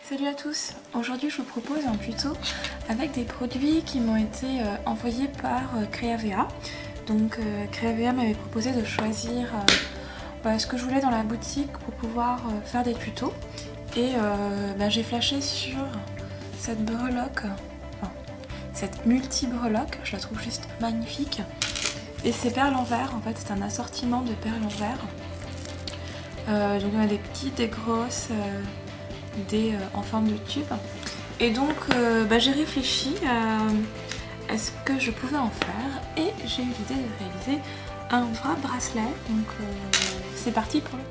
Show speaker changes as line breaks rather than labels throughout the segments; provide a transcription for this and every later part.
Salut à tous, aujourd'hui je vous propose un tuto avec des produits qui m'ont été envoyés par Creavea. Donc Creavea m'avait proposé de choisir ce que je voulais dans la boutique pour pouvoir faire des tutos. Et j'ai flashé sur cette breloque, cette multi-breloque, je la trouve juste magnifique. Et ces perles en verre, en fait c'est un assortiment de perles en verre. Donc on a des petites, des grosses, des en forme de tube. Et donc j'ai réfléchi à ce que je pouvais en faire et j'ai eu l'idée de réaliser un vrai bracelet. Donc c'est parti pour le...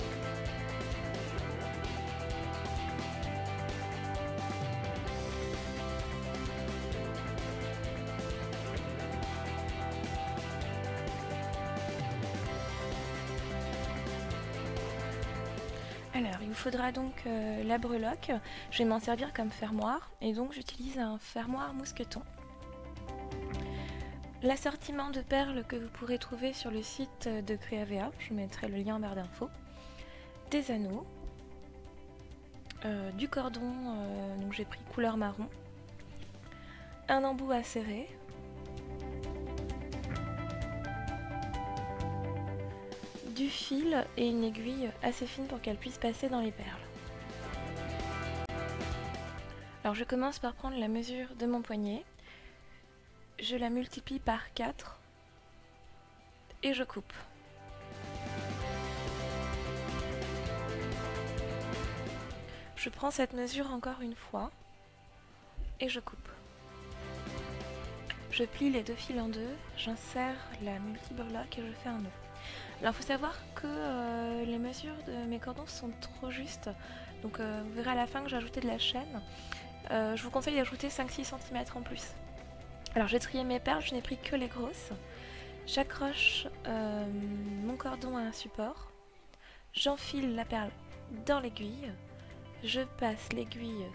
Alors, il vous faudra donc la breloque. Je vais m'en servir comme fermoir et donc j'utilise un fermoir mousqueton. L'assortiment de perles que vous pourrez trouver sur le site de Creavea, je mettrai le lien en barre d'infos. Des anneaux, du cordon, donc j'ai pris couleur marron, un embout à serrer, du fil et une aiguille assez fine pour qu'elle puisse passer dans les perles. Alors je commence par prendre la mesure de mon poignet, je la multiplie par 4 et je coupe. Je prends cette mesure encore une fois et je coupe. Je plie les deux fils en deux, j'insère la multi-breloque et je fais un nœud. Alors il faut savoir que les mesures de mes cordons sont trop justes, donc vous verrez à la fin que j'ai ajouté de la chaîne. Je vous conseille d'ajouter 5-6 cm en plus. Alors j'ai trié mes perles, je n'ai pris que les grosses. J'accroche mon cordon à un support, j'enfile la perle dans l'aiguille, je passe l'aiguille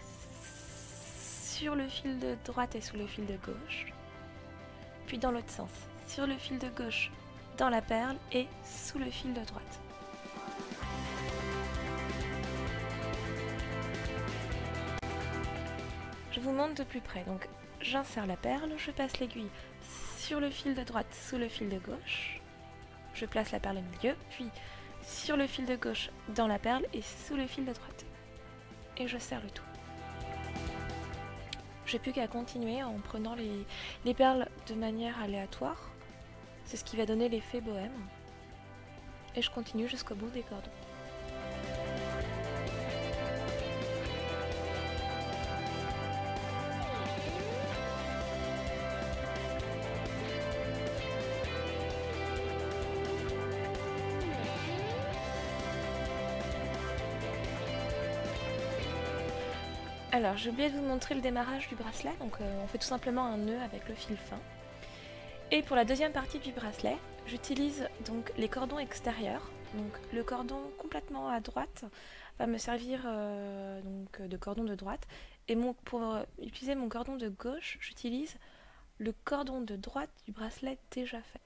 sur le fil de droite et sous le fil de gauche, puis dans l'autre sens, sur le fil de gauche dans la perle et sous le fil de droite. Je vous montre de plus près, donc j'insère la perle, je passe l'aiguille sur le fil de droite sous le fil de gauche, je place la perle au milieu, puis sur le fil de gauche dans la perle et sous le fil de droite. Et je serre le tout. J'ai plus qu'à continuer en prenant les perles de manière aléatoire. C'est ce qui va donner l'effet bohème. Et je continue jusqu'au bout des cordons. Alors j'ai oublié de vous montrer le démarrage du bracelet, donc on fait tout simplement un nœud avec le fil fin. Et pour la deuxième partie du bracelet, j'utilise donc les cordons extérieurs. Donc le cordon complètement à droite va me servir de cordon de droite. Et pour utiliser mon cordon de gauche, j'utilise le cordon de droite du bracelet déjà fait.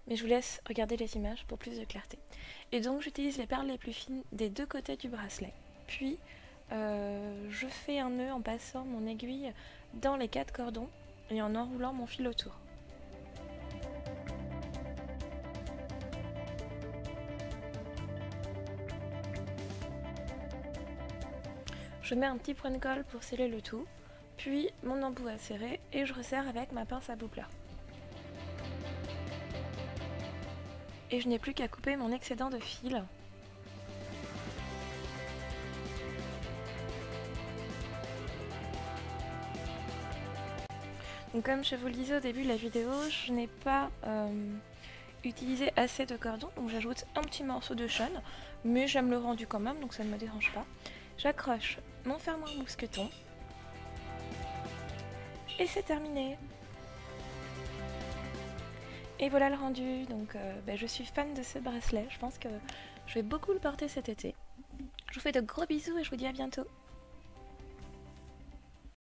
Mais je vous laisse regarder les images pour plus de clarté. Et donc j'utilise les perles les plus fines des deux côtés du bracelet. Puis je fais un nœud en passant mon aiguille dans les 4 cordons et en enroulant mon fil autour. Je mets un petit point de colle pour sceller le tout, puis mon embout à serrer et je resserre avec ma pince à boucleur. Et je n'ai plus qu'à couper mon excédent de fil. Donc comme je vous le disais au début de la vidéo, je n'ai pas utilisé assez de cordon, donc j'ajoute un petit morceau de chaîne, mais j'aime le rendu quand même, donc ça ne me dérange pas. J'accroche mon fermoir mousqueton, et c'est terminé. Et voilà le rendu, donc je suis fan de ce bracelet, je pense que je vais beaucoup le porter cet été. Je vous fais de gros bisous et je vous dis à bientôt.